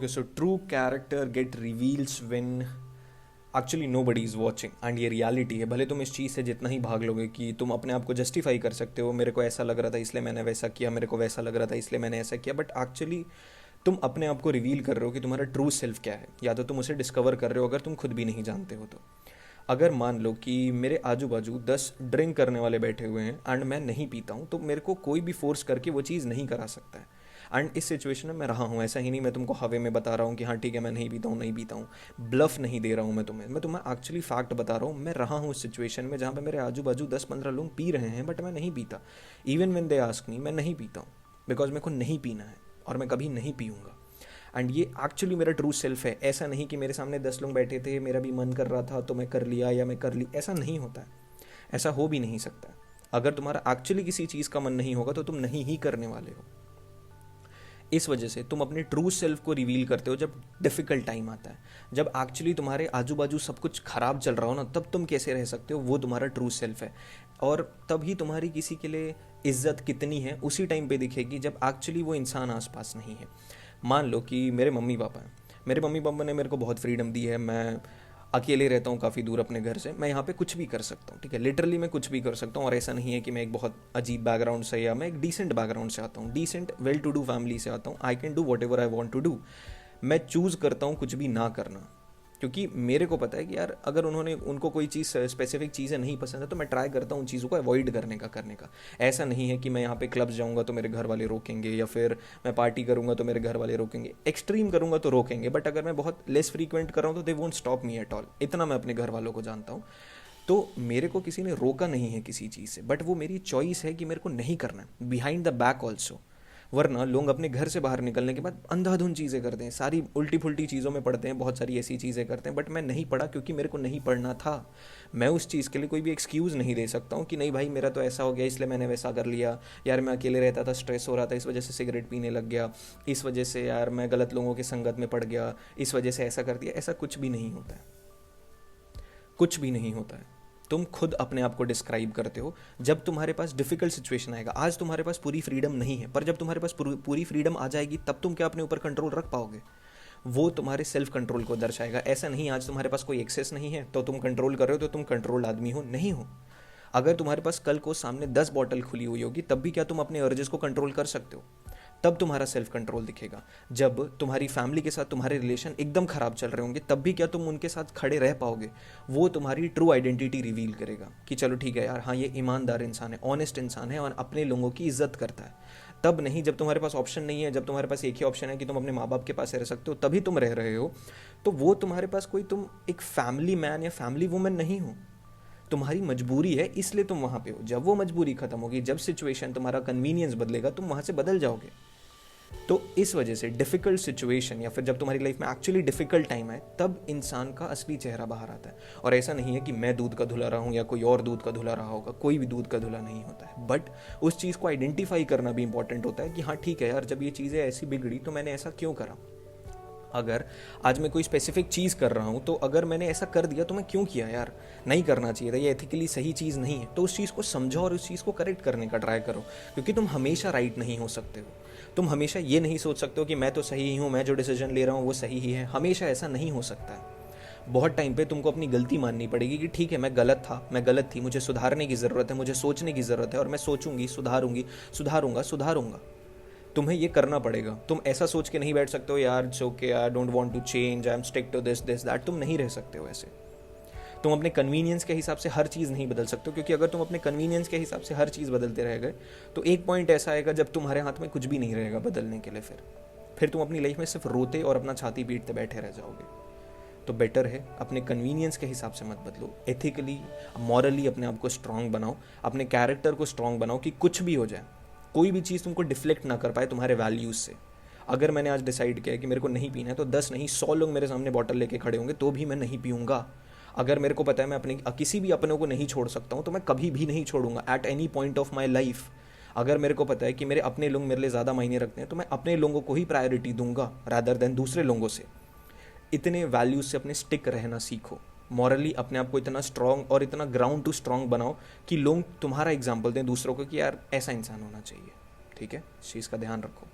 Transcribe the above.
Okay, so true character get reveals when actually nobody is watching and ये reality है। भले तुम इस चीज़ से जितना ही भाग लोगे कि तुम अपने आप को जस्टिफाई कर सकते हो, मेरे को ऐसा लग रहा था इसलिए मैंने वैसा किया, मेरे को वैसा लग रहा था इसलिए मैंने ऐसा किया, बट एक्चुअली तुम अपने आप को रिवील कर रहे हो कि तुम्हारा ट्रू सेल्फ क्या है, या तो तुम उसे डिस्कवर कर रहे हो अगर तुम खुद भी नहीं जानते हो तो। अगर मान लो कि मेरे आजू बाजू 10 ड्रिंक करने वाले बैठे हुए हैं एंड मैं नहीं पीता हूँ, तो मेरे को कोई भी फोर्स करके वो चीज़ नहीं करा सकता है। एंड इस सिचुएशन में मैं रहा हूँ, ऐसा ही नहीं मैं तुमको हवे में बता रहा हूँ कि हाँ ठीक है मैं नहीं पीता हूँ, नहीं पीता हूँ, ब्लफ नहीं दे रहा हूँ मैं तुम्हें एक्चुअली फैक्ट बता रहा हूँ। मैं रहा हूँ इस सिचुएशन में जहाँ पे मेरे आजू बाजू 10-15 लोग पी रहे हैं बट मैं नहीं पीता। Even when they ask me, मैं नहीं पीता हूँ बिकॉज मेरे को नहीं पीना है और मैं कभी नहीं पीऊँगा। एंड ये एक्चुअली मेरा ट्रू सेल्फ है। ऐसा नहीं कि मेरे सामने 10 लोग बैठे थे, मेरा भी मन कर रहा था तो मैं कर लिया या मैं कर ली, ऐसा नहीं होता है, ऐसा हो भी नहीं सकता। अगर तुम्हारा एक्चुअली किसी चीज़ का मन नहीं होगा तो तुम नहीं ही करने वाले हो। इस वजह से तुम अपने ट्रू सेल्फ को रिवील करते हो जब डिफ़िकल्ट टाइम आता है, जब एक्चुअली तुम्हारे आजू बाजू सब कुछ ख़राब चल रहा हो ना, तब तुम कैसे रह सकते हो, वो तुम्हारा ट्रू सेल्फ है। और तभी तुम्हारी किसी के लिए इज्जत कितनी है उसी टाइम पे दिखेगी जब एक्चुअली वो इंसान आसपास नहीं है। मान लो कि मेरे मम्मी पापा हैं, मेरे मम्मी पापा ने मेरे को बहुत फ्रीडम दी है, मैं अकेले रहता हूँ काफ़ी दूर अपने घर से, मैं यहाँ पे कुछ भी कर सकता हूँ, ठीक है, लिटरली मैं कुछ भी कर सकता हूँ। और ऐसा नहीं है कि मैं एक बहुत अजीब बैकग्राउंड से, या मैं एक डिसेंट बैकग्राउंड से आता हूँ, decent well to do family से आता हूँ। I can do whatever I want to do. मैं चूज़ करता हूँ कुछ भी ना करना, क्योंकि मेरे को पता है कि यार अगर उनको कोई चीज़ स्पेसिफिक चीज़ें नहीं पसंद है तो मैं ट्राई करता हूँ उन चीज़ों को अवॉइड करने का। ऐसा नहीं है कि मैं यहाँ पे क्लब्स जाऊँगा तो मेरे घर वाले रोकेंगे, या फिर मैं पार्टी करूँगा तो मेरे घर वाले रोकेंगे। एक्सट्रीम करूँगा तो रोकेंगे, बट अगर मैं बहुत लेस फ्रीक्वेंट कर रहा हूँ तो they won't stop me at all. इतना मैं अपने घर वालों को जानता हूँ। तो मेरे को किसी ने रोका नहीं है किसी चीज़ से, बट वो मेरी चॉइस है कि मेरे को नहीं करना है, बिहाइंड द बैक ऑल्सो। वरना लोग अपने घर से बाहर निकलने के बाद अंधाधुंध चीज़ें करते हैं, सारी उल्टी फुल्टी चीज़ों में पढ़ते हैं, बहुत सारी ऐसी चीज़ें करते हैं, बट मैं नहीं पढ़ा क्योंकि मेरे को नहीं पढ़ना था। मैं उस चीज़ के लिए कोई भी एक्सक्यूज़ नहीं दे सकता हूँ कि नहीं भाई मेरा तो ऐसा हो गया इसलिए मैंने वैसा कर लिया, यार मैं अकेले रहता था, स्ट्रेस हो रहा था, इस वजह से सिगरेट पीने लग गया, इस वजह से यार मैं गलत लोगों की संगत में पड़ गया, इस वजह से ऐसा कर दिया। ऐसा कुछ भी नहीं होता है, कुछ भी नहीं होता है। तुम खुद अपने आप को डिस्क्राइब करते हो जब तुम्हारे पास डिफिकल्ट सिचुएशन आएगा। आज तुम्हारे पास पूरी फ्रीडम नहीं है, पर जब तुम्हारे पास पूरी फ्रीडम आ जाएगी तब तुम क्या अपने ऊपर कंट्रोल रख पाओगे? वो तुम्हारे सेल्फ कंट्रोल को दर्शाएगा। ऐसा नहीं आज तुम्हारे पास कोई एक्सेस नहीं है तो तुम कंट्रोल कर रहे हो तो तुम कंट्रोल्ड आदमी हो, नहीं हो। अगर तुम्हारे पास कल को सामने 10 बॉटल खुली हुई होगी तब भी क्या तुम अपने अर्जेस को कंट्रोल कर सकते हो? तब तुम्हारा सेल्फ कंट्रोल दिखेगा। जब तुम्हारी फैमिली के साथ तुम्हारे रिलेशन एकदम खराब चल रहे होंगे तब भी क्या तुम उनके साथ खड़े रह पाओगे? वो तुम्हारी ट्रू आइडेंटिटी रिवील करेगा कि चलो ठीक है यार, हाँ ये ईमानदार इंसान है, ऑनेस्ट इंसान है और अपने लोगों की इज्जत करता है। तब नहीं जब तुम्हारे पास ऑप्शन नहीं है, जब तुम्हारे पास एक ही ऑप्शन है कि तुम अपने माँ बाप के पास रह सकते हो, तभी तुम रह रहे हो। तो वो तुम्हारे पास कोई तुम एक फैमिली मैन या फैमिली वुमेन नहीं हो, तुम्हारी मजबूरी है, इसलिए तुम वहाँ पे हो। जब वो मजबूरी खत्म होगी, जब सिचुएशन तुम्हारा कन्वीनियंस बदलेगा, तुम वहाँ से बदल जाओगे। तो इस वजह से डिफ़िकल्ट सिचुएशन या फिर जब तुम्हारी लाइफ में एक्चुअली डिफ़िकल्ट टाइम है तब इंसान का असली चेहरा बाहर आता है। और ऐसा नहीं है कि मैं दूध का धुला रहा हूँ या कोई और दूध का धुला रहा होगा, कोई भी दूध का धुला नहीं होता है। बट उस चीज़ को आइडेंटिफाई करना भी इंपॉर्टेंट होता है कि हाँ ठीक है यार, जब ये चीज़ें ऐसी बिगड़ी तो मैंने ऐसा क्यों करा। अगर आज मैं कोई स्पेसिफिक चीज़ कर रहा हूँ तो अगर मैंने ऐसा कर दिया तो मैं क्यों किया यार, नहीं करना चाहिए था, ये एथिकली सही चीज़ नहीं है, तो उस चीज़ को समझो और उस चीज़ को करेक्ट करने का ट्राई करो। क्योंकि तुम हमेशा राइट नहीं हो सकते हो। तुम हमेशा ये नहीं सोच सकते हो कि मैं तो सही ही हूँ, मैं जो डिसीजन ले रहा हूँ वो सही ही है। हमेशा ऐसा नहीं हो सकता है। बहुत टाइम पे तुमको अपनी गलती माननी पड़ेगी कि ठीक है मैं गलत था, मैं गलत थी, मुझे सुधारने की ज़रूरत है, मुझे सोचने की ज़रूरत है और मैं सोचूंगी, सुधारूंगा। तुम्हें ये करना पड़ेगा। तुम ऐसा सोच के नहीं बैठ सकते हो यार it's okay, I don't want to change, I am stick to this that. तुम नहीं रह सकते हो ऐसे। तुम अपने कन्वीनियंस के हिसाब से हर चीज़ नहीं बदल सकते हो, क्योंकि अगर तुम अपने कन्वीनियंस के हिसाब से हर चीज़ बदलते रह गए तो एक पॉइंट ऐसा आएगा जब तुम्हारे हाथ में कुछ भी नहीं रहेगा बदलने के लिए। फिर तुम अपनी लाइफ में सिर्फ रोते और अपना छाती पीटते बैठे रह जाओगे। तो बेटर है अपने कन्वीनियंस के हिसाब से मत बदलो, एथिकली मॉरली अपने आप को स्ट्रांग बनाओ, अपने कैरेक्टर को स्ट्रांग बनाओ कि कुछ भी हो जाए, कोई भी चीज़ तुमको डिफ्लेक्ट ना कर पाए तुम्हारे वैल्यूज़ से। अगर मैंने आज डिसाइड किया है कि मेरे को नहीं पीना है तो 10 नहीं 100 लोग मेरे सामने बॉटल लेके खड़े होंगे तो भी मैं नहीं पीऊँगा। अगर मेरे को पता है मैं अपने किसी भी अपनों को नहीं छोड़ सकता हूँ तो मैं कभी भी नहीं छोड़ूंगा at any point of my life. अगर मेरे को पता है कि मेरे अपने लोग मेरे लिए ज़्यादा मायने रखते हैं तो मैं अपने लोगों को ही प्रायोरिटी दूंगा रादर देन दूसरे लोगों से। इतने वैल्यूज से अपने स्टिक रहना सीखो। मॉरली अपने आप को इतना स्ट्रांग और इतना ग्राउंड टू स्ट्रांग बनाओ कि लोग तुम्हारा एग्जाम्पल दें दूसरों को कि यार ऐसा इंसान होना चाहिए। ठीक है, इस चीज़ का ध्यान रखो।